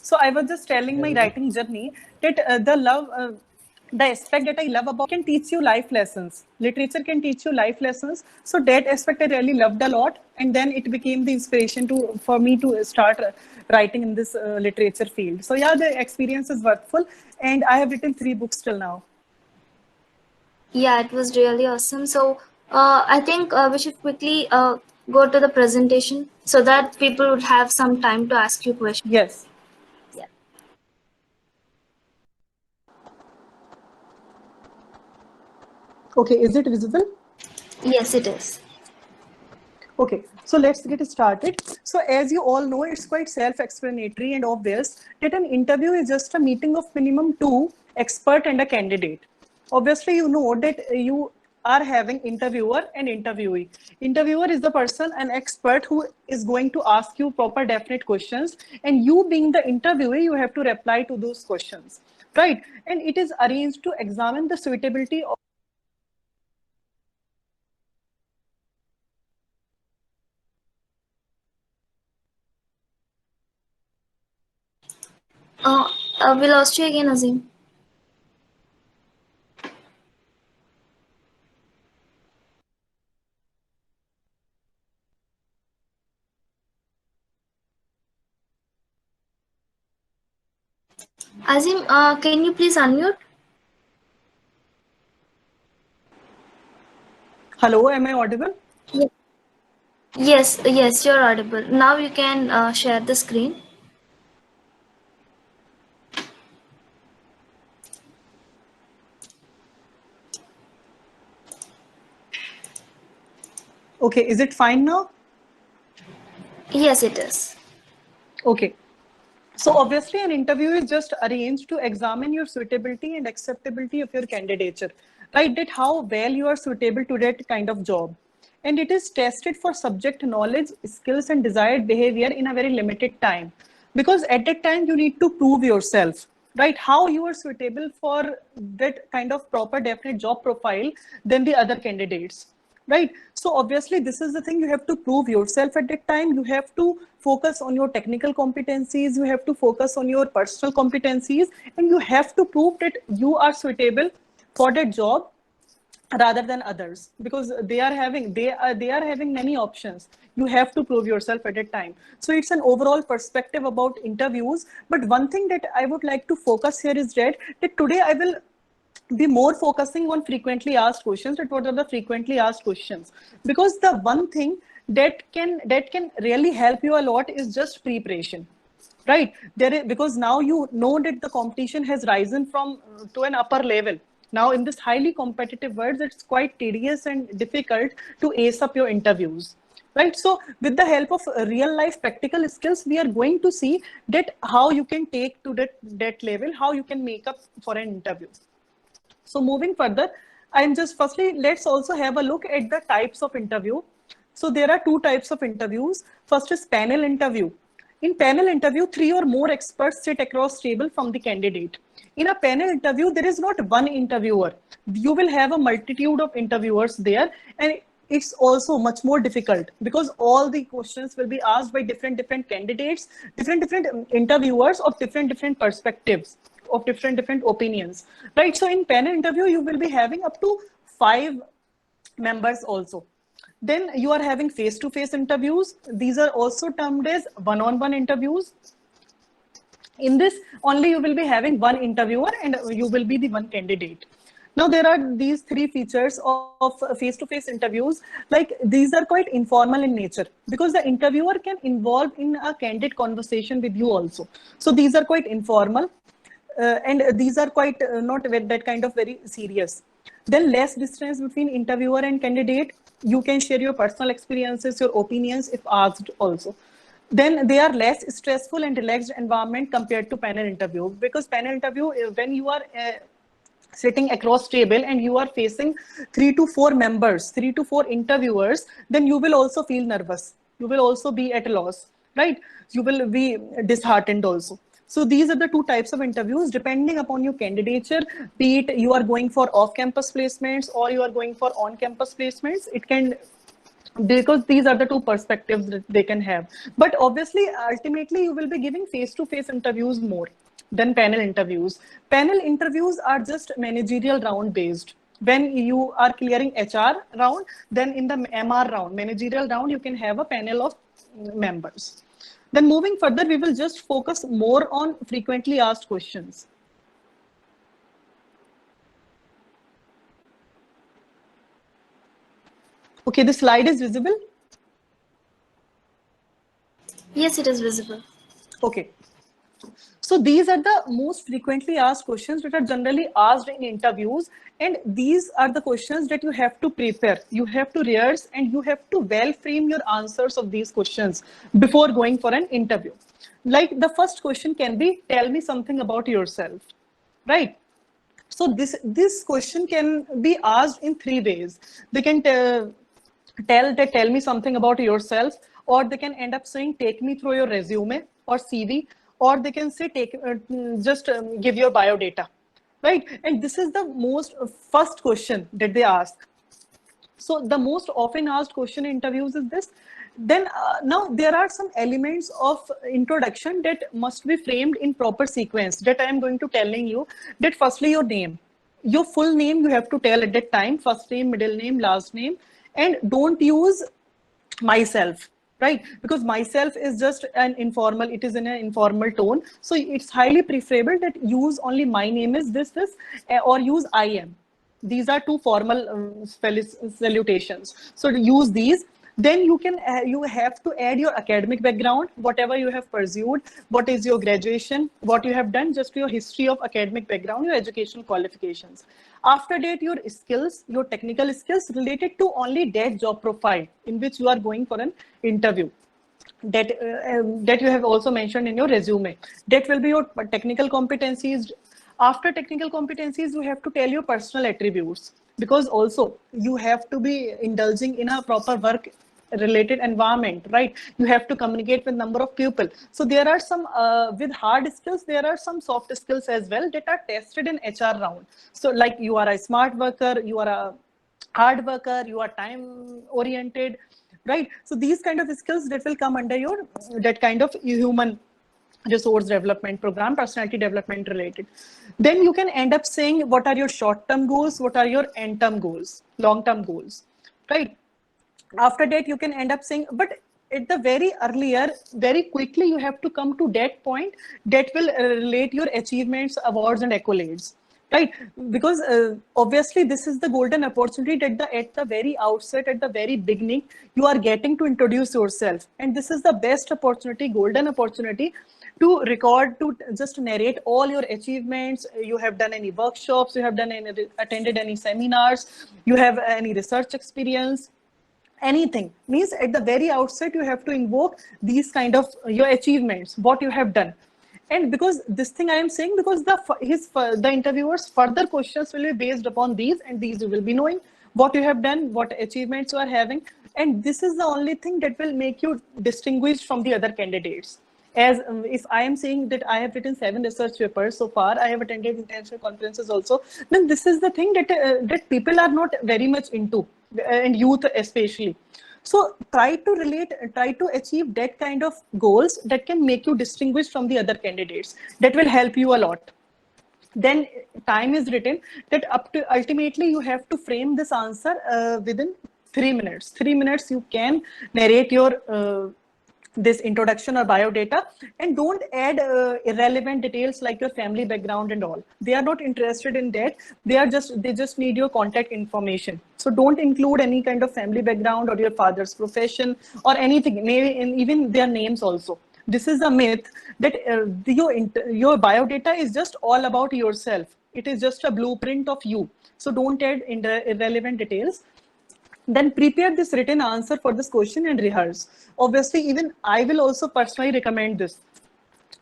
So I was just telling my writing journey that the aspect that I love about can teach you life lessons. Literature can teach you life lessons. So that aspect I really loved a lot, and then it became the inspiration for me to start writing in this literature field. So yeah, the experience is worthful, and I have written 3 books till now. Yeah, it was really awesome. So I think we should quickly go to the presentation so that people would have some time to ask you questions. Yes. Yeah. Okay, is it visible? Yes, it is. Okay, so let's get started. So as you all know, it's quite self-explanatory and obvious that an interview is just a meeting of minimum two expert and a candidate. Obviously, you know that you are having interviewer and interviewee. Interviewer is the person, an expert who is going to ask you proper definite questions, and you being the interviewee, you have to reply to those questions, right? And it is arranged to examine the suitability of We lost you again, Azim. Azim, can you please unmute? hello, am I audible? Ye- Yes, yes, you're audible. Now you can share the screen. Okay, is it fine now? Yes, it is. Okay. So obviously, an interview is just arranged to examine your suitability and acceptability of your candidature, right? That how well you are suitable to that kind of job. And it is tested for subject knowledge, skills, and desired behavior in a very limited time. Because at that time, you need to prove yourself, right? How you are suitable for that kind of proper, definite job profile than the other candidates, right? So obviously this is the thing, you have to prove yourself at that time. You have to focus on your technical competencies, you have to focus on your personal competencies, and you have to prove that you are suitable for that job rather than others, because they are having many options. You have to prove yourself at a time. So it's an overall perspective about interviews. But one thing that I would like to focus here is that today I will be more focusing on frequently asked questions. That what are the frequently asked questions? Because the one thing that can really help you a lot is just preparation, right? Because now you know that the competition has risen from to an upper level. Now in this highly competitive world, it's quite tedious and difficult to ace up your interviews, right? So with the help of real life practical skills, we are going to see that how you can take to that level, how you can make up for an interview. So moving further, I'm just firstly, let's also have a look at the types of interview. So there are 2 types of interviews. First is panel interview. In panel interview, 3 or more experts sit across table from the candidate. In a panel interview, there is not one interviewer. You will have a multitude of interviewers there, and it's also much more difficult because all the questions will be asked by different candidates, different interviewers of different perspectives, of different opinions, right? So in panel interview, you will be having up to 5 members also. Then you are having face-to-face interviews. These are also termed as one-on-one interviews. In this, only you will be having one interviewer and you will be the one candidate. Now there are these 3 features of face-to-face interviews. Like these are quite informal in nature because the interviewer can involve in a candid conversation with you also. So these are quite informal, and these are quite not that kind of very serious. Then less distance between interviewer and candidate. You can share your personal experiences, your opinions if asked also. Then they are less stressful and relaxed environment compared to panel interview, because panel interview, when you are sitting across table and you are facing 3 to 4 members, 3 to 4 interviewers, then you will also feel nervous, you will also be at a loss, right? You will be disheartened also. So these are the 2 types of interviews depending upon your candidature, be it you are going for off campus placements or you are going for on campus placements. It can because these are the two perspectives that they can have. But obviously, ultimately, you will be giving face-to-face interviews more than panel interviews. Panel interviews are just managerial round based. When you are clearing HR round, then in the MR round, managerial round, you can have a panel of members. Then moving further, we will just focus more on frequently asked questions. Okay, the slide is visible. Yes, it is visible. Okay. So these are the most frequently asked questions that are generally asked in interviews. And these are the questions that you have to prepare. You have to rehearse and you have to well frame your answers of these questions before going for an interview. Like the first question can be, tell me something about yourself, right? So this question can be asked in three ways. They can tell me something about yourself, or they can end up saying take me through your resume or CV, or they can say take just give your bio data, right? And this is the most first question that they ask. So the most often asked question in interviews is this. Then now there are some elements of introduction that must be framed in proper sequence that I am going to telling you. That firstly, your name, your full name you have to tell at that time, first name, middle name, last name. And don't use myself, right? Because myself is just an informal, it is in an informal tone. So it's highly preferable that use only my name is this, or use I am. These are two formal salutations. So use these. Then you can you have to add your academic background, whatever you have pursued, what is your graduation, what you have done, just your history of academic background, your educational qualifications. After that, your skills, your technical skills related to only that job profile in which you are going for an interview, that you have also mentioned in your resume. That will be your technical competencies. After technical competencies, you have to tell your personal attributes, because also you have to be indulging in a proper work related environment, right? You have to communicate with number of people. So there are some with hard skills, there are some soft skills as well that are tested in HR round. So like you are a smart worker, you are a hard worker, you are time oriented, right? So these kind of skills that will come under your that kind of human resource development program, personality development related. Then you can end up saying what are your short term goals, what are your end term goals, long term goals, right? After that you can end up saying, but at the very earlier, very quickly you have to come to that point that will relate your achievements, awards and accolades, right? Because obviously this is the golden opportunity that at the very outset, at the very beginning, you are getting to introduce yourself, and this is the best opportunity, golden opportunity, to record, to just narrate all your achievements. You have done any workshops, you have done any, attended any seminars, you have any research experience, anything. Means at the very outset you have to invoke these kind of your achievements, what you have done. And because this thing I am saying, because the interviewers further questions will be based upon these, and these you will be knowing what you have done, what achievements you are having. And this is the only thing that will make you distinguished from the other candidates. As if I am saying that I have written 7 research papers so far, I have attended international conferences also, then this is the thing that people are not very much into, and youth especially. So try to achieve that kind of goals that can make you distinguished from the other candidates. That will help you a lot. Then time is written that up to ultimately you have to frame this answer within 3 minutes. 3 minutes you can narrate your this introduction or bio data, and don't add irrelevant details like your family background and all. They are not interested in that. They just need your contact information. So don't include any kind of family background or your father's profession or anything, maybe even their names also. This is a myth that your bio data is just all about yourself. It is just a blueprint of you. So don't add irrelevant details. Then prepare this written answer for this question and rehearse. Obviously, even I will also personally recommend this.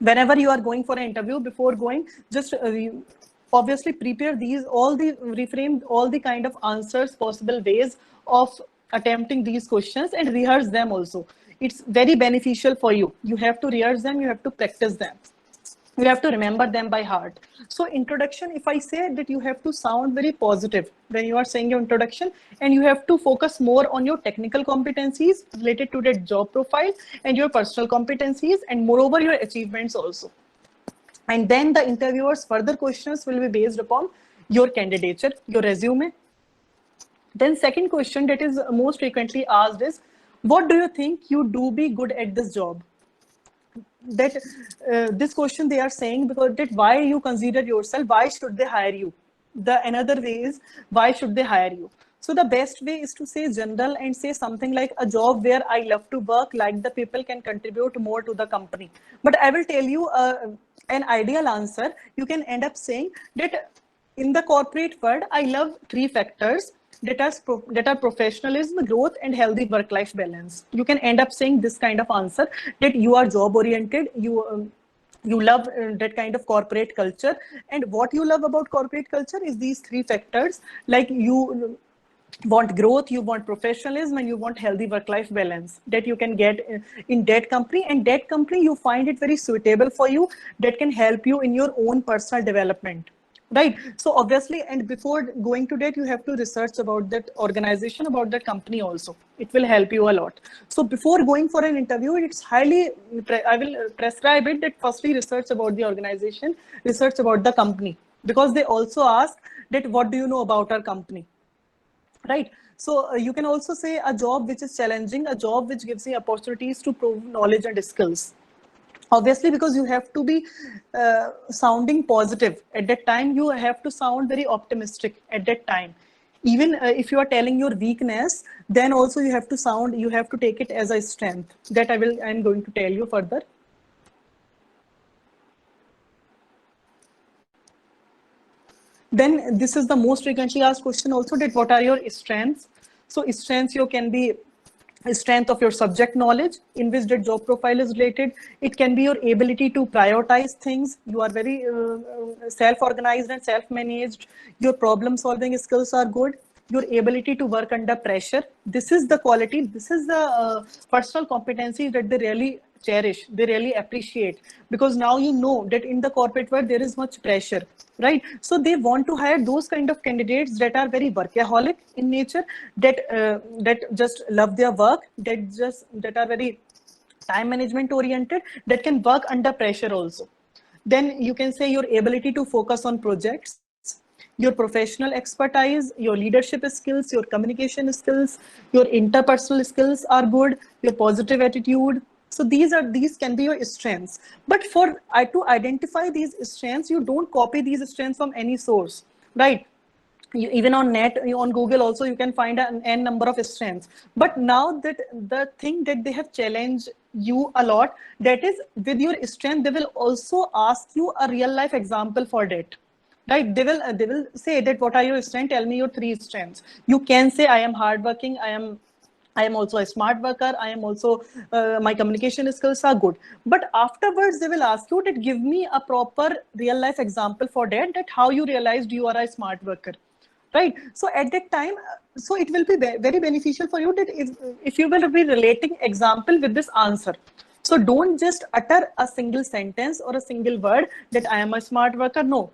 Whenever you are going for an interview, before going, just obviously prepare these, all the reframe all the kind of answers, possible ways of attempting these questions, and rehearse them also. It's very beneficial for you. You have to rehearse them, you have to practice them. You have to remember them by heart. So introduction, if I say that, you have to sound very positive when you are saying your introduction, and you have to focus more on your technical competencies related to that job profile and your personal competencies, and moreover your achievements also. And then the interviewers further questions will be based upon your candidature, your resume. Then second question that is most frequently asked is, what do you think you do be good at this job? That this question they are saying, because that why you consider yourself, why should they hire you? The another way is, why should they hire you? So the best way is to say general and say something like, a job where I love to work, like the people can contribute more to the company. But I will tell you an ideal answer. You can end up saying that in the corporate world, I love three factors, that are professionalism, growth, and healthy work-life balance. You can end up saying this kind of answer, that you are job-oriented, you love that kind of corporate culture, and what you love about corporate culture is these three factors, like you want growth, you want professionalism, and you want healthy work-life balance, that you can get in that company, and that company you find it very suitable for you, that can help you in your own personal development, right? So obviously, and before going to that, you have to research about that organization, about that company also. It will help you a lot. So before going for an interview, it's highly, I will prescribe it, that firstly research about the organization, research about the company, because they also ask that what do you know about our company, right? So you can also say a job which is challenging, a job which gives you opportunities to prove knowledge and skills. Obviously, because you have to be sounding positive at that time, you have to sound very optimistic at that time. Even if you are telling your weakness, then also you have to sound, you have to take it as a strength. That I'm going to tell you further. Then this is the most frequently asked question also, that what are your strengths? So strengths, you can be a strength of your subject knowledge, in which the job profile is related. It can be your ability to prioritize things. You are very self-organized and self-managed. Your problem solving skills are good. Your ability to work under pressure. This is the quality, this is the personal competency that they really cherish, they really appreciate, because now you know that in the corporate world there is much pressure, right? So they want to hire those kind of candidates that are very workaholic in nature, that just love their work, that are very time management oriented, that can work under pressure also. Then you can say your ability to focus on projects, your professional expertise, your leadership skills, your communication skills, your interpersonal skills are good, your positive attitude. So these can be your strengths. But for to identify these strengths, you don't copy these strengths from any source, right? Even on net, on Google also, you can find an n number of strengths. But now that the thing that they have challenged you a lot, that is, with your strength, they will also ask you a real life example for that, right? They will say that, what are your strengths? Tell me your three strengths. You can say, I am hardworking, I am also a smart worker, I am also my communication skills are good. But afterwards they will ask you that, give me a proper real life example for that, that how you realized you are a smart worker, right? So at that time, so it will be very beneficial for you, that if you will be relating example with this answer. So don't just utter a single sentence or a single word that I am a smart worker. No,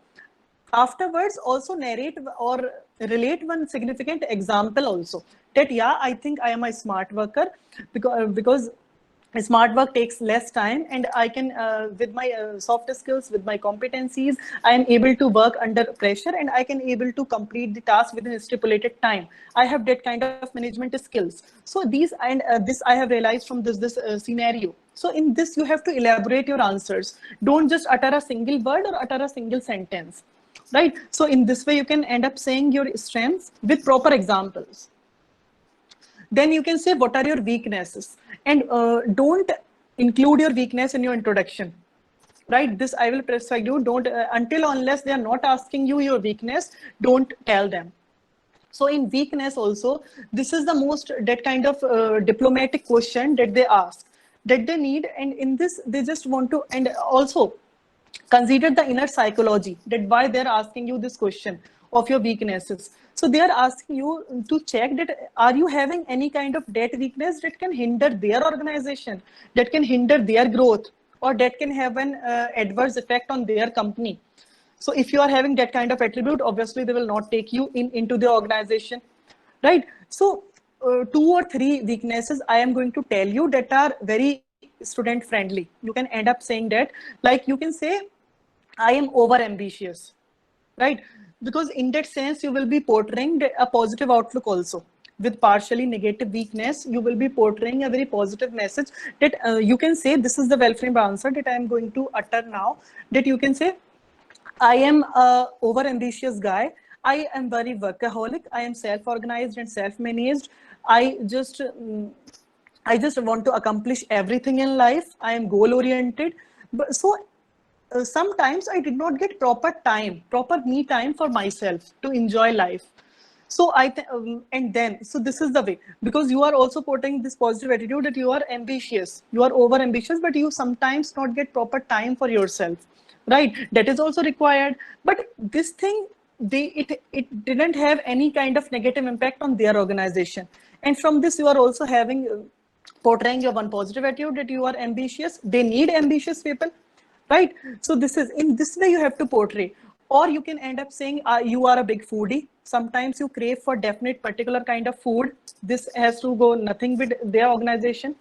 afterwards also narrate or relate one significant example also, that yeah, I think I am a smart worker, because smart work takes less time, and I can with my soft skills, with my competencies, I am able to work under pressure, and I can able to complete the task within a stipulated time. I have that kind of management skills. So these, and this I have realized from this scenario. So in this, you have to elaborate your answers. Don't just utter a single word or utter a single sentence, right? So in this way, you can end up saying your strengths with proper examples. Then you can say, what are your weaknesses? And don't include your weakness in your introduction, right? This I will prescribe you. Don't until unless they are not asking you your weakness, don't tell them. So in weakness also, this is the most, that kind of diplomatic question that they ask, that they need. And in this, they just want to, and also consider the inner psychology, that why they're asking you this question of your weaknesses. So they are asking you to check that, are you having any kind of that weakness that can hinder their organization, that can hinder their growth, or that can have an adverse effect on their company. So if you are having that kind of attribute, obviously they will not take you into the organization, right? So 2 or 3 weaknesses I am going to tell you that are very student friendly. You can end up saying that, like you can say, I am over ambitious, right? Because in that sense, you will be portraying a positive outlook also. With partially negative weakness, you will be portraying a very positive message that you can say, this is the well-framed answer that I am going to utter now, that you can say, I am a over-ambitious guy. I am very workaholic. I am self-organized and self-managed. I just, I just want to accomplish everything in life. I am goal-oriented. But so sometimes I did not get proper me time for myself to enjoy life. So and then, so this is the way, because you are also putting this positive attitude that you are ambitious, you are over ambitious, but you sometimes not get proper time for yourself, right? That is also required. But this thing, it didn't have any kind of negative impact on their organization. And from this, you are also having portraying your one positive attitude that you are ambitious. They need ambitious people, right? So this is, in this way you have to portray. Or you can end up saying you are a big foodie. Sometimes you crave for definite particular kind of food. This has to go nothing with their organization,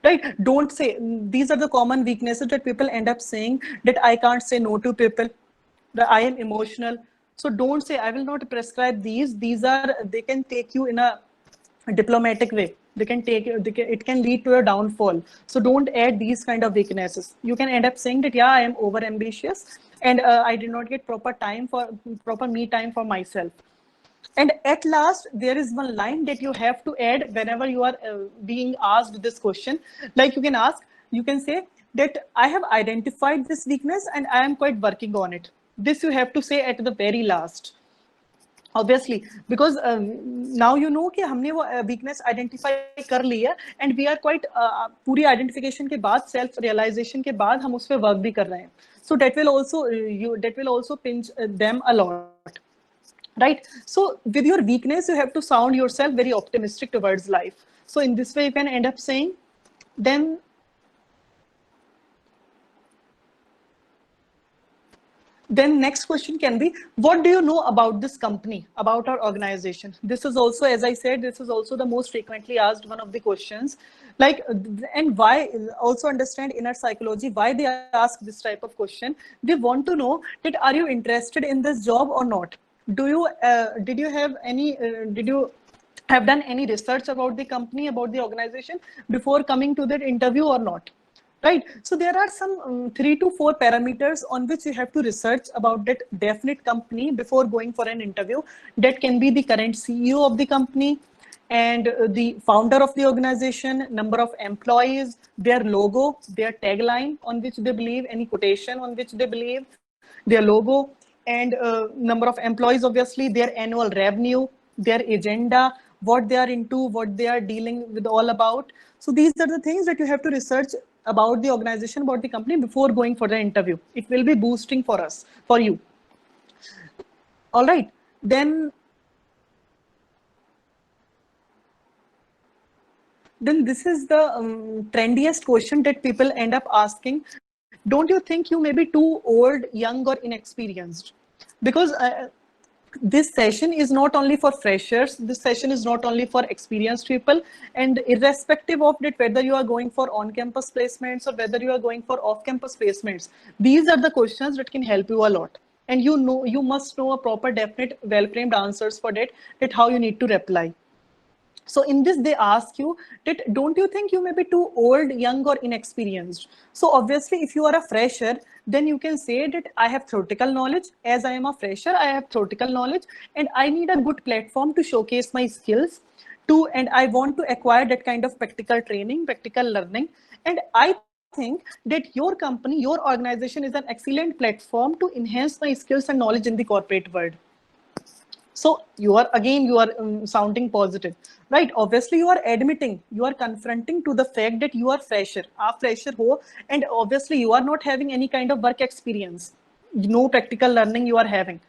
right? Don't say, these are the common weaknesses that people end up saying, that I can't say no to people, that I am emotional. So don't say I will not prescribe these are, they can take you in a diplomatic way. They can take, it can lead to a downfall. So don't add these kind of weaknesses. You can end up saying that, yeah, I am over ambitious, and I did not get proper me time for myself. And at last, there is one line that you have to add whenever you are being asked this question. Like you can ask, you can say that I have identified this weakness and I am quite working on it. This you have to say at the very last. Obviously, because now you know कि हमने वो weakness identify कर ली है, and we are quite पूरी identification के बाद, self realization के बाद हम उस पे work भी कर रहे हैं. So that will also pinch them a lot, right? So with your weakness, you have to sound yourself very optimistic towards life. So in this way, you can end up saying, then next question can be, what do you know about this company, about our organization? This is also, as I said, this is also the most frequently asked one of the questions. Like, and why, also understand inner psychology, why they ask this type of question. They want to know that, are you interested in this job or not? Did you have any, did you have done any research about the company, about the organization before coming to that interview or not? Right. So there are some 3 to 4 parameters on which you have to research about that definite company before going for an interview. That can be the current CEO of the company, and the founder of the organization, number of employees, their logo, their tagline on which they believe, any quotation on which they believe, their logo, and number of employees, obviously, their annual revenue, their agenda, what they are into, what they are dealing with all about. So these are the things that you have to research about the organization, about the company before going for the interview. It will be boosting for us, for you. All right. Then this is the trendiest question that people end up asking. Don't you think you may be too old, young, or inexperienced? Because this session is not only for freshers, this session is not only for experienced people, and irrespective of that, whether you are going for on-campus placements or whether you are going for off-campus placements, these are the questions that can help you a lot. And you know, you must know a proper, definite, well-framed answers for that how you need to reply. So in this, they ask you that, don't you think you may be too old, young, or inexperienced? So obviously, if you are a fresher, then you can say that I have theoretical knowledge. As I am a fresher, I have theoretical knowledge, and I need a good platform to showcase my skills to, and I want to acquire that kind of practical training, practical learning. And I think that your company, your organization is an excellent platform to enhance my skills and knowledge in the corporate world. So you are, again, you are sounding positive, right? Obviously, you are admitting, you are confronting to the fact that you are fresher, ho, and obviously you are not having any kind of work experience, no practical learning you are having.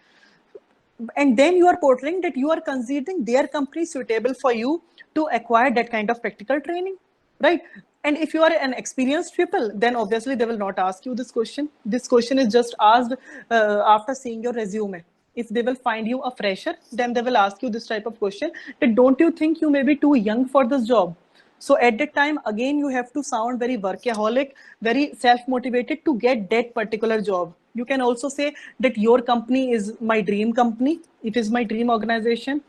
And then you are portraying that you are considering their company suitable for you to acquire that kind of practical training, right? And if you are an experienced people, then obviously they will not ask you this question. This question is just asked after seeing your resume. If they will find you a fresher, then they will ask you this type of question, that don't you think you may be too young for this job? So at that time, again, you have to sound very workaholic, very self-motivated to get that particular job. You can also say that your company is my dream company. It is my dream organization.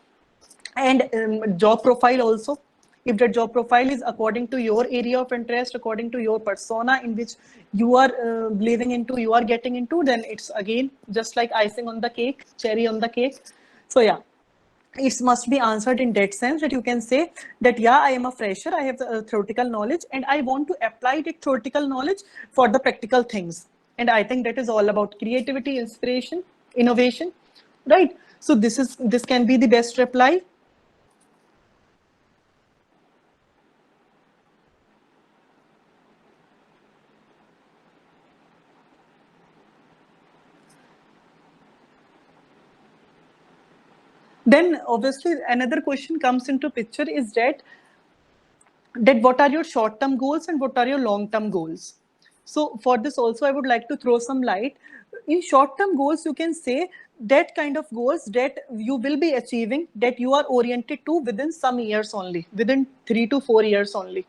And job profile also, if the job profile is according to your area of interest, according to your persona in which you are believing into, you are getting into, then it's again just like icing on the cake, cherry on the cake. So yeah, it must be answered in that sense, that you can say that yeah, I am a fresher, I have the theoretical knowledge, and I want to apply the theoretical knowledge for the practical things. And I think that is all about creativity, inspiration, innovation, right? So this can be the best reply. Then obviously another question comes into picture, is that what are your short term goals and what are your long term goals? So for this also I would like to throw some light. In short term goals, you can say that kind of goals that you will be achieving, that you are oriented to within some years only, within 3 to 4 years only,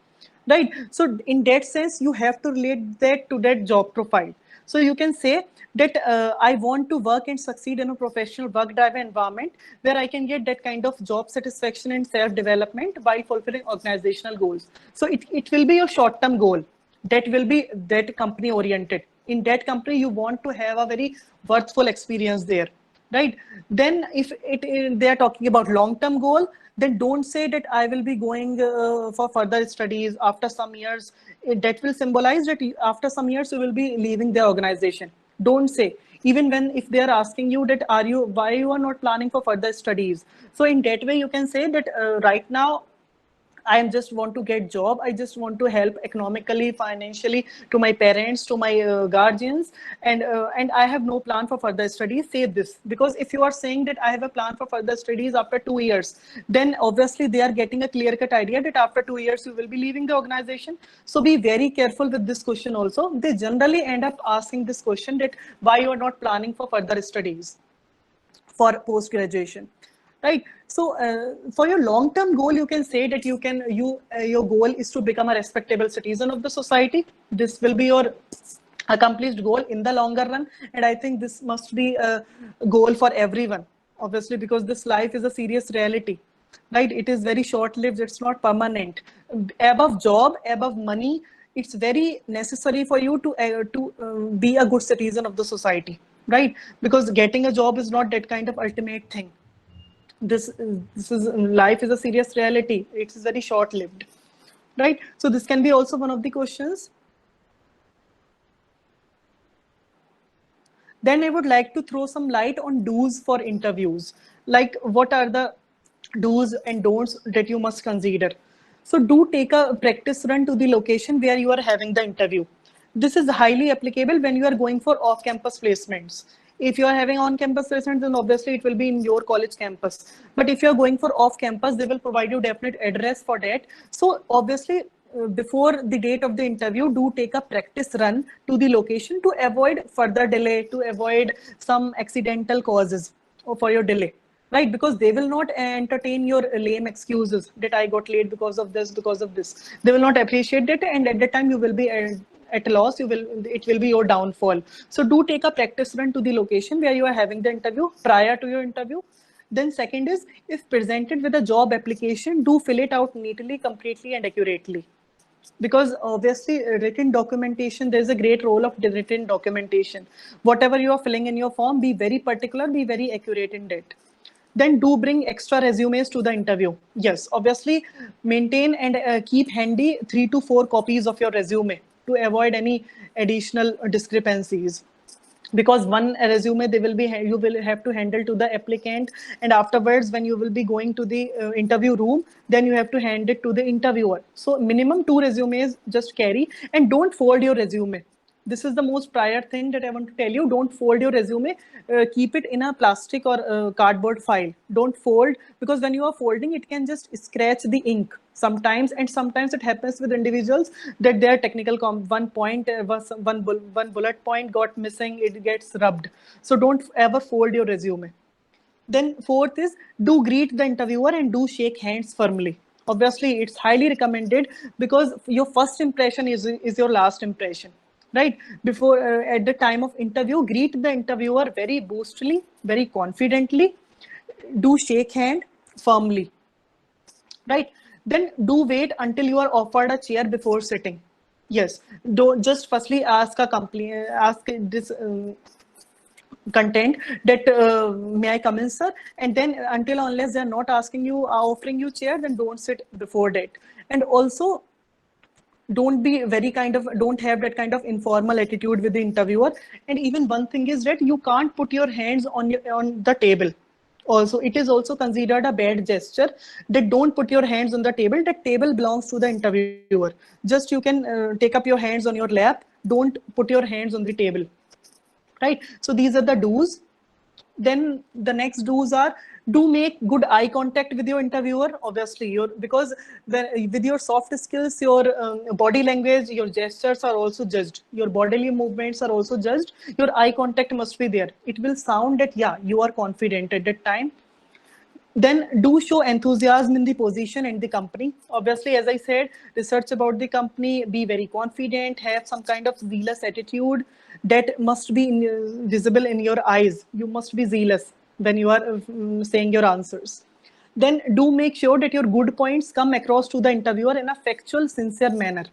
right? So in that sense, you have to relate that to that job profile. So you can say that I want to work and succeed in a professional work-driven environment where I can get that kind of job satisfaction and self-development while fulfilling organizational goals. So it will be your short-term goal, that will be that company oriented. In that company, you want to have a very worthful experience there, right? Then if they are talking about long-term goal, then don't say that I will be going for further studies after some years. That will symbolize that after some years you will be leaving the organization. Don't say, even when if they are asking you that why you are not planning for further studies. So in that way you can say that right now I just want to get job. I just want to help economically, financially to my parents, to my guardians, and I have no plan for further studies. Say this, because if you are saying that I have a plan for further studies after 2 years, then obviously they are getting a clear-cut idea that after 2 years you will be leaving the organization. So be very careful with this question. Also, they generally end up asking this question that why you are not planning for further studies for post graduation, right? So for your long term goal, you can say that your goal is to become a respectable citizen of the society. This will be your accomplished goal in the longer run, and I think this must be a goal for everyone, obviously, because this life is a serious reality, right? It is very short lived, it's not permanent. Above job, above money, it's very necessary for you to be a good citizen of the society, right? Because getting a job is not that kind of ultimate thing. This is life is a serious reality, it is very short lived, right? So this can be also one of the questions. Then I would like to throw some light on do's for interviews. Like, what are the do's and don'ts that you must consider? So do take a practice run to the location where you are having the interview. This is highly applicable when you are going for off-campus placements. If you are having on-campus placements, then obviously it will be in your college campus. But if you are going for off-campus, they will provide you definite address for that. So obviously, before the date of the interview, do take a practice run to the location to avoid further delay, to avoid some accidental causes for your delay, right? Because they will not entertain your lame excuses that I got late because of this, because of this. They will not appreciate it, and at that time you will be at a loss. It will be your downfall. So do take a practice run to the location where you are having the interview prior to your interview. Then second is, if presented with a job application, do fill it out neatly, completely, and accurately. Because obviously written documentation, there's a great role of the written documentation. Whatever you are filling in your form, be very particular, be very accurate in it. Then do bring extra resumes to the interview. Yes, obviously maintain and keep handy 3 to 4 copies of your resume to avoid any additional discrepancies. Because one resume they will be you will have to handle to the applicant, and afterwards when you will be going to the interview room, then you have to hand it to the interviewer. So minimum 2 resumes just carry, and don't fold your resume. This is the most prior thing that I want to tell you. Don't fold your resume. Keep it in a plastic or cardboard file. Don't fold, because when you are folding, it can just scratch the ink sometimes, and sometimes it happens with individuals that their technical one point was one bullet point got missing. It gets rubbed. So don't ever fold your resume. Then fourth is, do greet the interviewer and do shake hands firmly. Obviously, it's highly recommended, because your first impression is your last impression, right? Before, at the time of interview, greet the interviewer very boostfully, very confidently. Do shake hand firmly, right? Then do wait until you are offered a chair before sitting. Yes, don't just firstly ask a company, ask this content that may I come in, sir? And then until unless they're not asking you, offering you chair, then don't sit before that. And also, don't be very kind of, don't have that kind of informal attitude with the interviewer. And even one thing is that you can't put your hands on the table. Also, it is also considered a bad gesture that don't put your hands on the table. That table belongs to the interviewer. Just you can take up your hands on your lap. Don't put your hands on the table, right? So these are the do's. Then the next do's are, do make good eye contact with your interviewer. Obviously, because with your soft skills, your body language, your gestures are also judged, your bodily movements are also judged. Your eye contact must be there. It will sound that, yeah, you are confident at that time. Then do show enthusiasm in the position and the company. Obviously, as I said, research about the company, be very confident, have some kind of zealous attitude that must be visible in your eyes. You must be zealous when you are saying your answers. Then do make sure that your good points come across to the interviewer in a factual, sincere manner.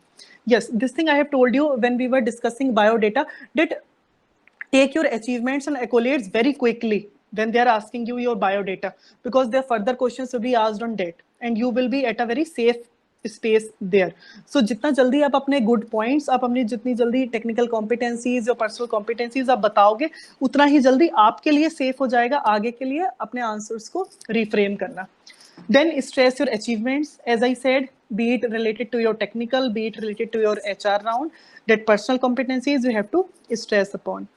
Yes, this thing I have told you when we were discussing biodata, that take your achievements and accolades very quickly when they are asking you your biodata, because their further questions will be asked on that, and you will be at a very safe space there. So जितना जल्दी आप अपने good points, आप अपनी जितनी जल्दी technical competencies या personal competencies आप बताओगे, उतना ही जल्दी आपके लिए safe हो जाएगा आगे के लिए अपने answers को reframe करना. Then stress your achievements, as I said, be it related to your technical, be it related to your HR round, that personal competencies you have to stress upon.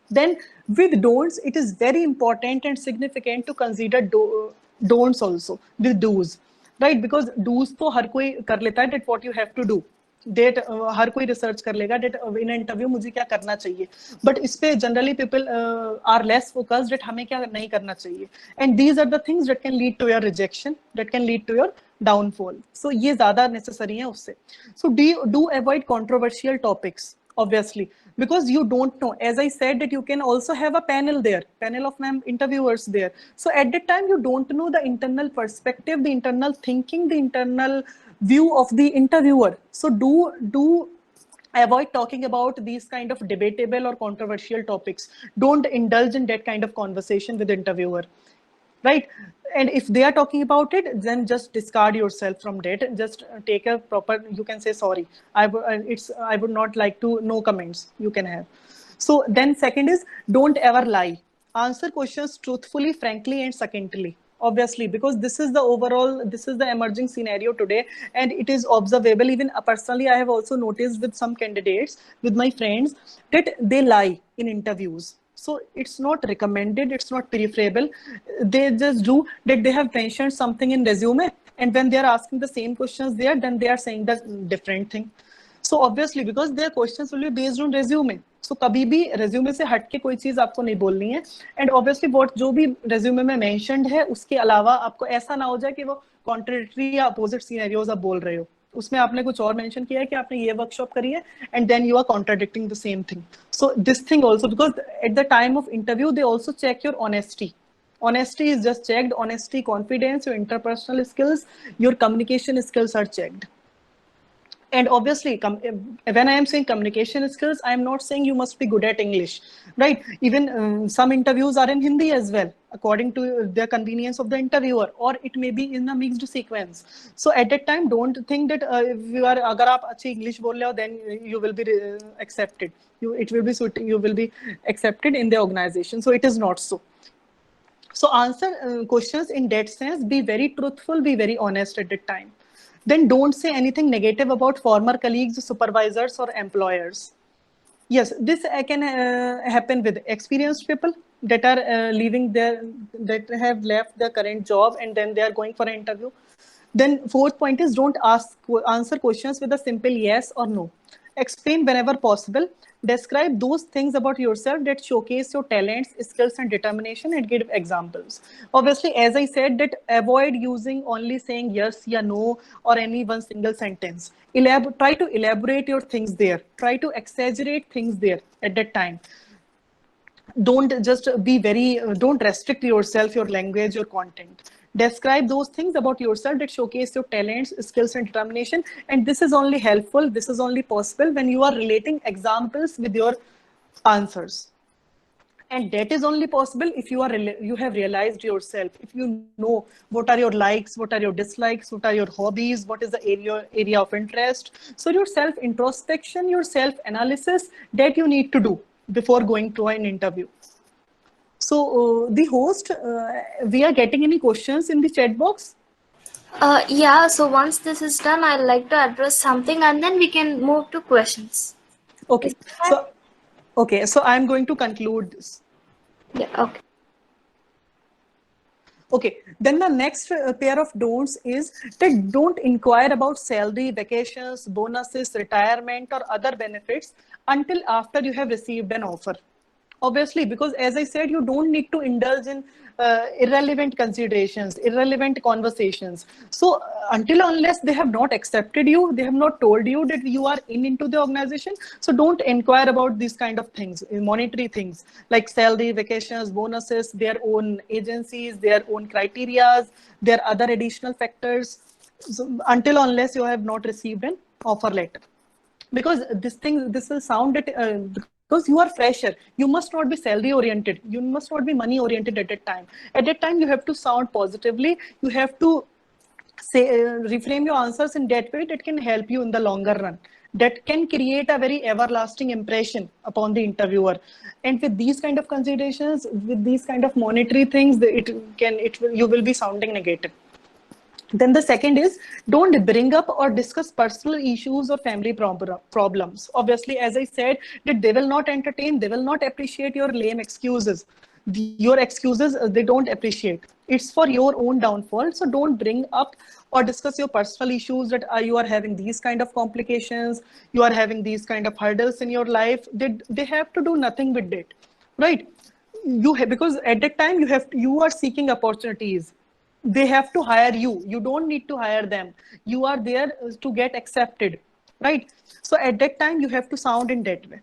Then with don'ts, it is very important and significant to consider don'ts also with do's, right? Because do's तो हर कोई कर लेता है, that what you have to do, that हर कोई research कर लेगा that in an interview मुझे क्या करना चाहिए, but इस पे generally people are less focused that हमें क्या नहीं करना चाहिए, and these are the things that can lead to your rejection, that can lead to your downfall. So ये ज़्यादा necessary है उससे. So do avoid controversial topics, obviously, because you don't know, as I said, that you can also have a panel there, panel of interviewers there. So at that time you don't know the internal perspective, the internal thinking, the internal view of the interviewer. So do avoid talking about these kind of debatable or controversial topics. Don't indulge in that kind of conversation with the interviewer, right? And if they are talking about it, then just discard yourself from that. Just take a proper, you can say sorry, I would not like to, no comments you can have. So then second is, don't ever lie. Answer questions truthfully, frankly, and succinctly. Obviously, because this is the emerging scenario today, and it is observable. Even personally, I have also noticed with some candidates, with my friends, that they lie in interviews. So it's not recommended, it's not preferable. They just do that, they have mentioned something in resume, and when they are asking the same questions there, then they are saying the different thing. So obviously, because their questions will be based on resume, so कभी भी resume से हट के कोई चीज आपको नहीं बोलनी है. And obviously what जो भी resume में mentioned है, उसके अलावा आपको ऐसा ना हो जाए कि वो contradictory या opposite scenarios आप बोल रहे हो. उसमें आपने कुछ और मेंशन किया है कि आपने ये वर्कशॉप करी है, and then you are contradicting the same thing. So this thing also, because at the time of interview they also check your honesty. Honesty is just checked. Honesty, confidence, your interpersonal skills, your communication skills are checked. And obviously, when I am saying communication skills, I am not saying you must be good at English, right? Even some interviews are in Hindi as well, according to the convenience of the interviewer, or it may be in a mixed sequence. So at that time, don't think that if you are, agar aap achhi English bol rahe ho, then you will be accepted. You will be accepted in the organization. So it is not so. So answer questions in that sense. Be very truthful. Be very honest at that time. Then don't say anything negative about former colleagues, supervisors, or employers. Yes, this can happen with experienced people that are leaving their, that have left their current job and then they are going for an interview. Then fourth point is don't answer questions with a simple yes or no. Explain whenever possible. Describe those things about yourself that showcase your talents, skills, and determination, and give examples. Obviously, as I said, that avoid using only saying yes, yeah, no, or any one single sentence. Try to elaborate your things there. Try to exaggerate things there at that time. Don't just be very, don't restrict yourself, your language, your content. Describe those things about yourself that showcase your talents, skills, and determination. And this is only helpful, this is only possible when you are relating examples with your answers. And that is only possible if you are you have realized yourself, if you know what are your likes, what are your dislikes, what are your hobbies, what is the area of interest. So your self introspection, your self analysis, that you need to do before going to an interview. So the host, we are getting any questions in the chat box? Yeah, so once this is done, I'd like to address something and then we can move to questions. Okay, Is that? so okay, so I'm going to conclude this. Yeah, okay. Okay, then the next pair of don'ts is that don't inquire about salary, vacations, bonuses, retirement, or other benefits until after you have received an offer. Obviously, because as I said, you don't need to indulge in irrelevant considerations, irrelevant conversations. So until unless they have not accepted you, they have not told you that you are in into the organization. So don't inquire about these kind of things, monetary things like salary, vacations, bonuses, their own agencies, their own criterias, their other additional factors. So until unless you have not received an offer letter, because this will sound that because you are fresher, you must not be salary oriented, you must not be money oriented at that time you have to sound positively, you have to say, reframe your answers in that way that can help you in the longer run, that can create a very everlasting impression upon the interviewer. And with these kind of considerations, with these kind of monetary things, it will, you will be sounding negative. Then the second is don't bring up or discuss personal issues or family problems. Obviously, as I said, that they will not entertain, they will not appreciate your lame excuses. Your excuses, they don't appreciate. It's for your own downfall. So don't bring up or discuss your personal issues that you are having these kind of complications, you are having these kind of hurdles in your life. They have to do nothing with it, right? Because at that time you are seeking opportunities, they have to hire you, you don't need to hire them, you are there to get accepted, right? So at that time you have to sound in that way.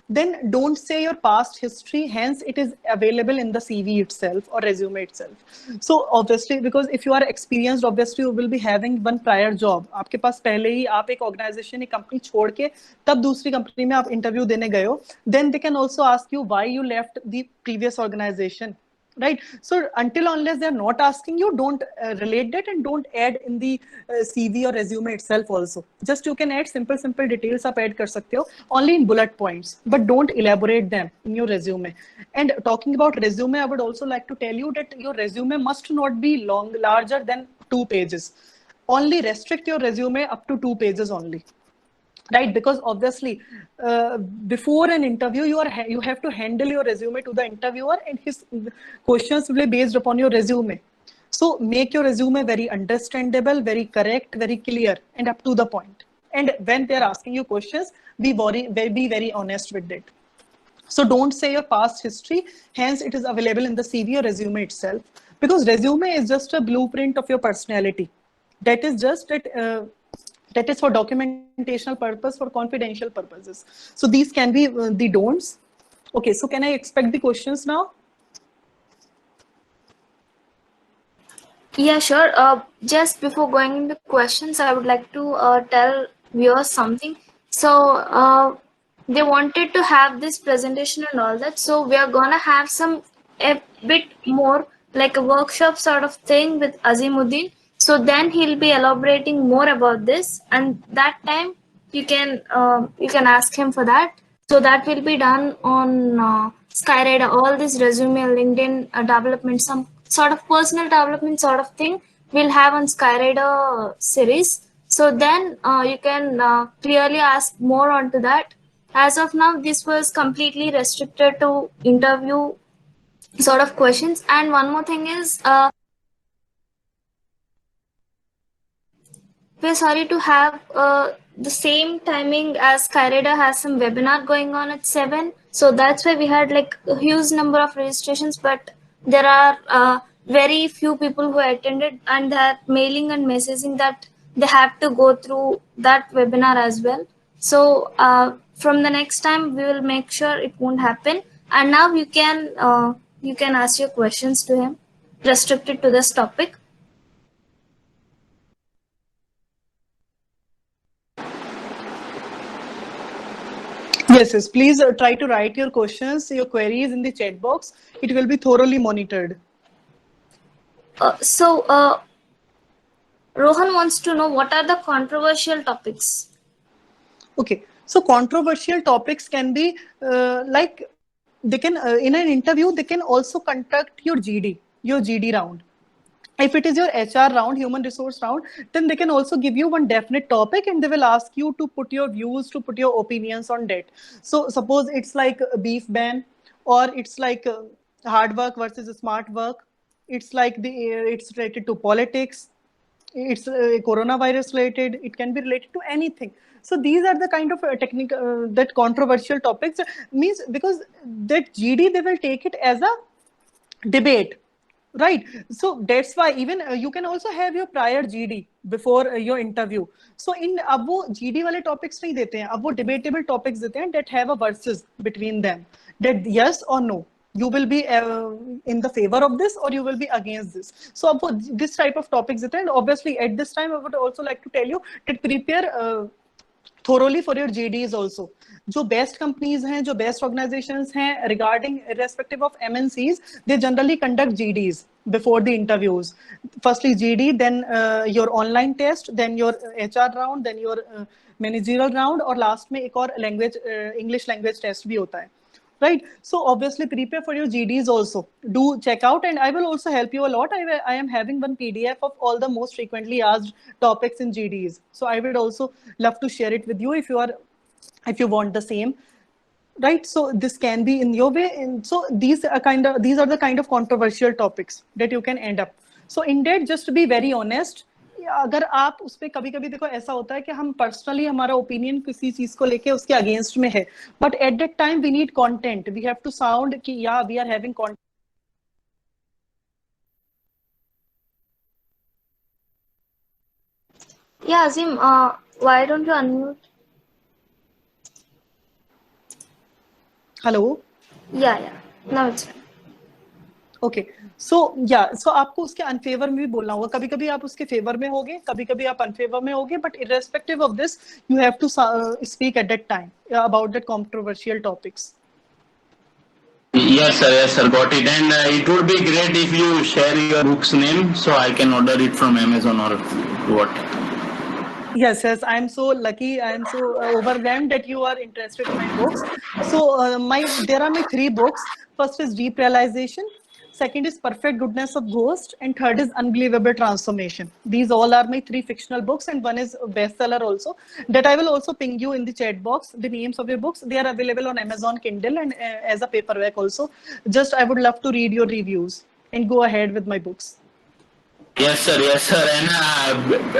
Then don't say your past history, hence it is available in the CV itself or resume itself. So obviously, because if you are experienced, obviously you will be having one prior job, आपके पास पहले ही आप एक organization, एक company छोड़ के तब दूसरी company में आप इंटरव्यू देने गए हो, then they can also ask you why you left the previous organization, right? So until unless they are not asking you, don't relate that, and don't add in the CV or resume itself also. Just you can add simple details आप add कर सकते हो only in bullet points, but don't elaborate them in your resume. And talking about resume, I would also like to tell you that your resume must not be larger than 2 pages. Only restrict your resume up to 2 pages only, right? Because obviously, before an interview, you have to handle your resume to the interviewer, and his questions will be based upon your resume. So make your resume very understandable, very correct, very clear, and up to the point. And when they're asking you questions, be very honest with it. So don't say your past history, hence it is available in the CV or resume itself, because resume is just a blueprint of your personality. That is just that is for documentational purpose, for confidential purposes. So these can be the don'ts. Okay, so can I expect the questions now? Yeah, sure. Just before going into questions, I would like to tell viewers something. So, they wanted to have this presentation and all that. So, we are gonna have a bit more like a workshop sort of thing with Azimuddin. So then he'll be elaborating more about this, and that time you can ask him for that. So that will be done on Skyride. All this resume, LinkedIn development, some sort of personal development sort of thing we'll have on Skyrider series. So then you can clearly ask more onto that. as of now, this was completely restricted to interview sort of questions. And one more thing is, we're sorry to have the same timing as Skyrada has some webinar going on at 7. So that's why we had like a huge number of registrations, but there are very few people who attended, and they're mailing and messaging that they have to go through that webinar as well. So from the next time, we will make sure it won't happen. And now you can ask your questions to him, restricted to this topic. Yes, yes. Please try to write your questions, your queries in the chat box. It will be thoroughly monitored. Rohan wants to know what are the controversial topics. Okay, so controversial topics can be like they can in an interview they can also conduct your GD round. If it is your HR round, human resource round, then they can also give you one definite topic and they will ask you to put your views, to put your opinions on that. So suppose it's like a beef ban, or it's like hard work versus smart work. It's like it's related to politics, it's coronavirus related, it can be related to anything. So these are the kind of technical that controversial topics means, because that GD they will take it as a debate, right? So that's why even you can also have your prior GD before your interview. So in अब वो GD वाले topics नहीं देते हैं, अब वो debatable topics देते हैं that have a versus between them, that yes or no, you will be in the favor of this or you will be against this. So अब वो this type of topics देते हैं. And obviously at this time I would also like to tell you that prepare thoroughly for your GDs also. जो best companies हैं, जो best organizations हैं regarding irrespective of MNCs, they generally conduct GDs before the interviews. Firstly GD, then your online test, then your HR round, then your managerial round, और last में एक और language English language test भी होता है. Right, so obviously prepare for your GDs also. Do check out, and I will also help you a lot. I am having one PDF of all the most frequently asked topics in GDs, so I would also love to share it with you if you want the same, right? So this can be in your way, and so these are the kind of controversial topics that you can end up. So in that, just to be very honest, अगर आप उस पे कभी कभी देखो ऐसा होता है कि हम पर्सनली हमारा ओपिनियन किसी चीज को लेके उसके अगेंस्ट में है, but at that time we need content, we have to sound कि yeah we are having content. Yeah, Azim, why don't you unmute? Hello. Yeah, now it's fine. Okay, so yeah so आपको उसके unfavour में भी बोलना होगा. कभी कभी आप उसके फेवर में होगे, कभी कभी आप अनफेवर में होगे, but irrespective of this you have to speak at that time about that controversial topics. Yes, sir, got it. And it would be great if you share your book's name so I can order it from Amazon or what. Yes, I am so lucky. I am so overwhelmed that you are interested in my books. So there are my 3 books. First is Deep Realization, second is Perfect Goodness of Ghost, and third is Unbelievable Transformation. These all are my 3 fictional books, and one is a bestseller also, that I will also ping you in the chat box. The names of your books, they are available on Amazon Kindle and as a paperback also. Just I would love to read your reviews and go ahead with my books. Yes, sir. And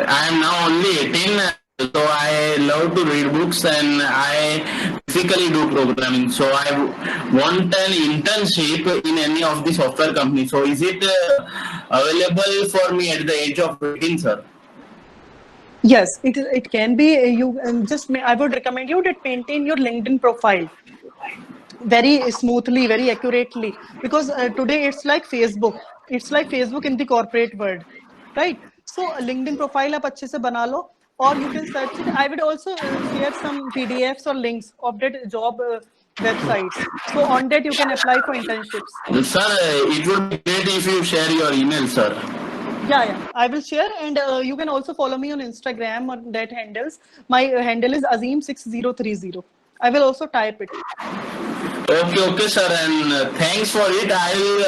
I am now only 18, so I love to read books and I basically do programming. So I want an internship in any of the software companies. So is it available for me at the age of 18, sir? Yes, it can be. You I would recommend you to maintain your LinkedIn profile very smoothly, very accurately, because today it's like Facebook in the corporate world, right? So LinkedIn profile आप अच्छे से बना लो, or you can search it. I would also share some PDFs or links of that job websites, so on that you can apply for internships. Sir, it would be great if you share your email, sir. Yeah, I will share, and you can also follow me on Instagram on that handles. My handle is Azim6030. I will also type it. Okay, sir, and thanks for it. I will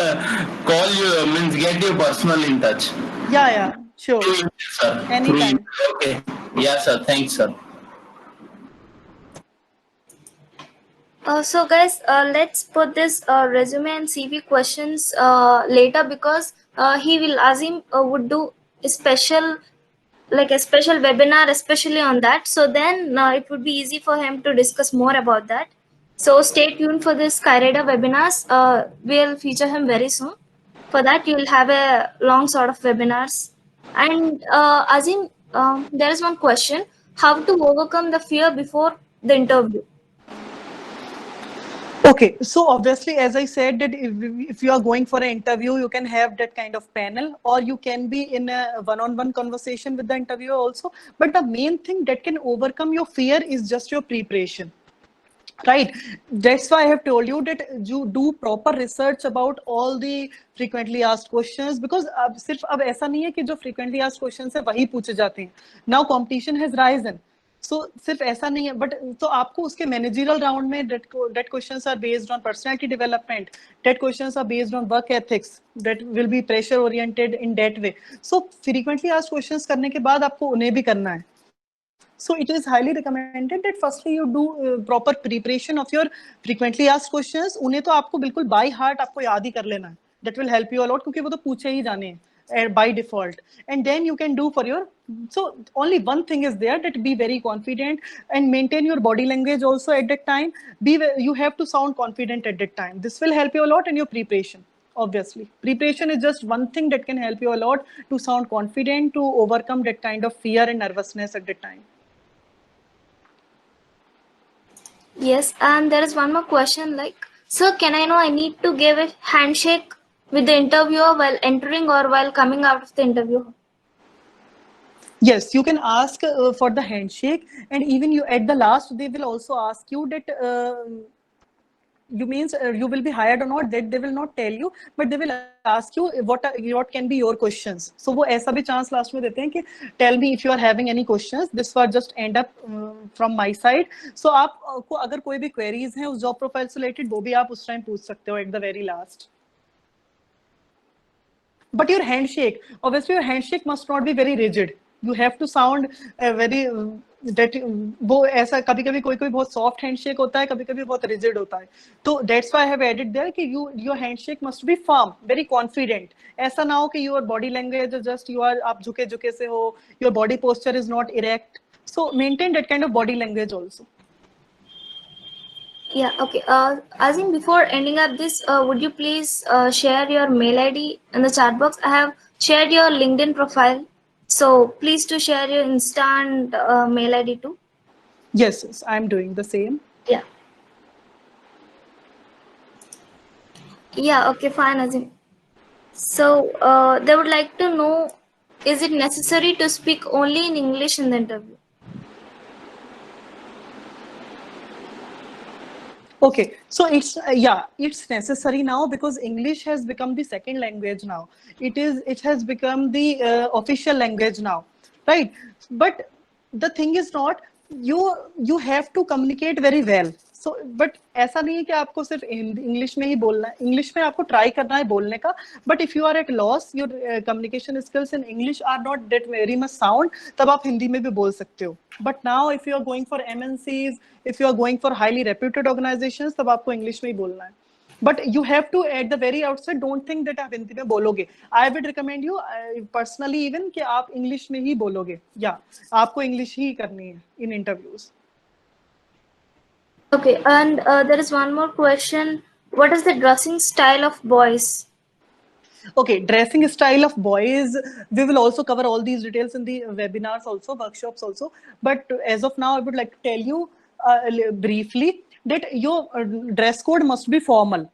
call you, means get you personal in touch. Yeah, sure. Sir. Anytime. Okay. Yeah, sir. Thanks, sir. So guys, let's put this resume and CV questions later, because Azim would do a special webinar especially on that. So then it would be easy for him to discuss more about that. So stay tuned for this Kyreda webinars. We'll feature him very soon. For that, you'll have a long sort of webinars. And Azim, there is one question: how to overcome the fear before the interview? Okay, so obviously, as I said, that if you are going for an interview, you can have that kind of panel, or you can be in a one-on-one conversation with the interviewer also. But the main thing that can overcome your fear is just your preparation. Right. That's why I have told you that you do proper research about all the frequently asked questions, because अब सिर्फ अब ऐसा नहीं है कि जो frequently asked questions है वही पूछे जाते हैं. Now competition has risen. So सिर्फ ऐसा नहीं है, but तो आपको उसके managerial round में that questions are based on personality development, that questions are based on work ethics, that will be pressure oriented in that way. So frequently asked questions करने के बाद आपको उन्हें भी करना है. So it is highly recommended that firstly you do proper preparation of your frequently asked questions. उन्हें तो आपको बिल्कुल by heart आपको याद ही कर लेना है. That will help you a lot, क्योंकि वो तो पूछे ही जाने हैं by default. And then you can do for your, so only one thing is there, that be very confident and maintain your body language also at that time. You have to sound confident at that time. This will help you a lot in your preparation. Obviously, preparation is just one thing that can help you a lot to sound confident, to overcome that kind of fear and nervousness at that time. Yes, and there is one more question, like, sir, can I know I need to give a handshake with the interviewer while entering or while coming out of the interview? Yes, you can ask for the handshake, and even you at the last they will also ask you that you means you will be hired or not. That they will not tell you, but they will ask you what can be your questions. So वो ऐसा भी chance last में देते हैं कि tell me if you are having any questions. This will just end up from my side. So आपको अगर कोई भी queries हैं उस job profile से related, वो भी आप उस time पूछ सकते हो at the very last. But your handshake, obviously, your handshake must not be very rigid. You have to sound very that वो ऐसा कभी-कभी कोई-कोई बहुत soft handshake होता है, कभी-कभी बहुत rigid होता है. तो that's why I have added there कि your handshake must be firm, very confident. ऐसा ना हो कि your body language is just आप झुके-झुके से हो, your body posture is not erect. So maintain that kind of body language also. Yeah, okay. Azim, before ending up this, would you please share your mail ID in the chat box? I have shared your LinkedIn profile, so please to share your Insta and mail ID too. Yes, I'm doing the same. Yeah. Yeah, okay, fine, Azim. So they would like to know, is it necessary to speak only in English in the interview? Okay, so it's necessary now, because English has become the second language now. It has become the official language now, right? But the thing is not, you have to communicate very well. So but ऐसा नहीं है कि आपको सिर्फ English में ही बोलना है. English में आपको ट्राई करना है बोलने का, but if you are at loss, your communication skills in English are not that very much sound, तब आप हिंदी में भी बोल सकते हो. But now if you are going for MNCs, if you are going for highly reputed organizations, तब आपको English में ही बोलना है. But you have to at the very outset don't think that आप हिंदी में बोलोगे. I would recommend you personally even कि आप इंग्लिश में ही बोलोगे. आपको इंग्लिश ही करनी है in interviews. Okay, and there is one more question. What is the dressing style of boys? Okay, dressing style of boys, we will also cover all these details in the webinars also, workshops also. But as of now, I would like to tell you briefly that your dress code must be formal.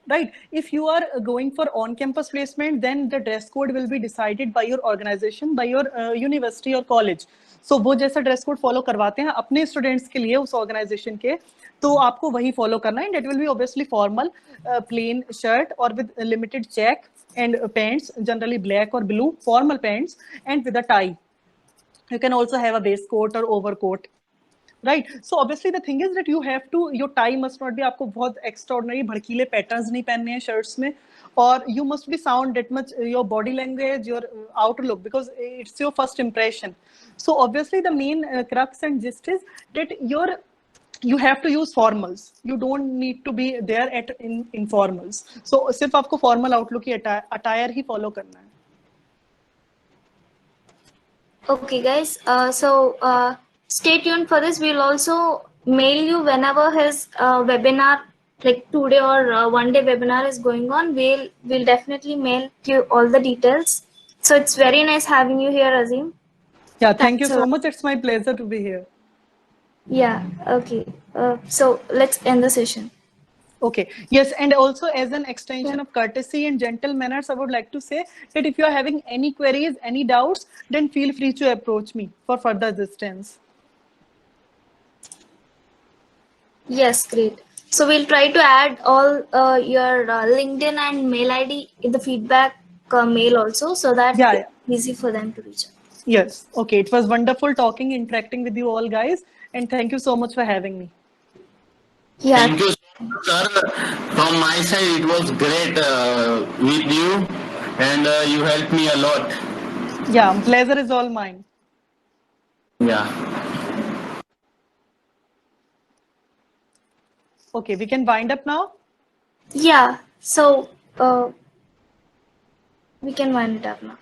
Right? If you are going for on-campus placement, then the dress code will be decided by your organization, by your university or college. So वो जैसा dress code follow करवाते हैं अपने students के लिए उस organisation के, तो आपको वही फॉलो करना है. That will be obviously formal, plain shirt or with limited check, and pants, generally black or blue, formal pants, and with a tie. You can also have a base coat or overcoat. Right, so obviously the thing is that you have to, your tie must not be, आपको बहुत extraordinary भड़कीले patterns नहीं पहनने हैं shirts में, और you must be sound that much, your body language, your outer look, because it's your first impression. So obviously the main crux and gist is that your you have to use formals. You don't need to be there at in informals. So सिर्फ आपको formal outlook की attire ही follow करना है. Okay, guys. Stay tuned for this. We'll also mail you whenever his webinar, like today or one day webinar is going on. We'll definitely mail you all the details. So it's very nice having you here, Azim. Yeah, thank you Thanks a so lot. much. It's my pleasure to be here. Yeah. Okay. So let's end the session. Okay. Yes, and also as an extension of courtesy and gentle manners, I would like to say that if you are having any queries, any doubts, then feel free to approach me for further assistance. Yes, great. So we'll try to add all your LinkedIn and mail ID in the feedback mail also, so that Yeah, it's easy for them to reach out. Yes. Okay. It was wonderful talking, interacting with you all, guys. And thank you so much for having me. Yeah. Thank you so much, sir. From my side, it was great with you, and you helped me a lot. Yeah, pleasure is all mine. Yeah. Okay, we can wind up now. Yeah. So we can wind it up now.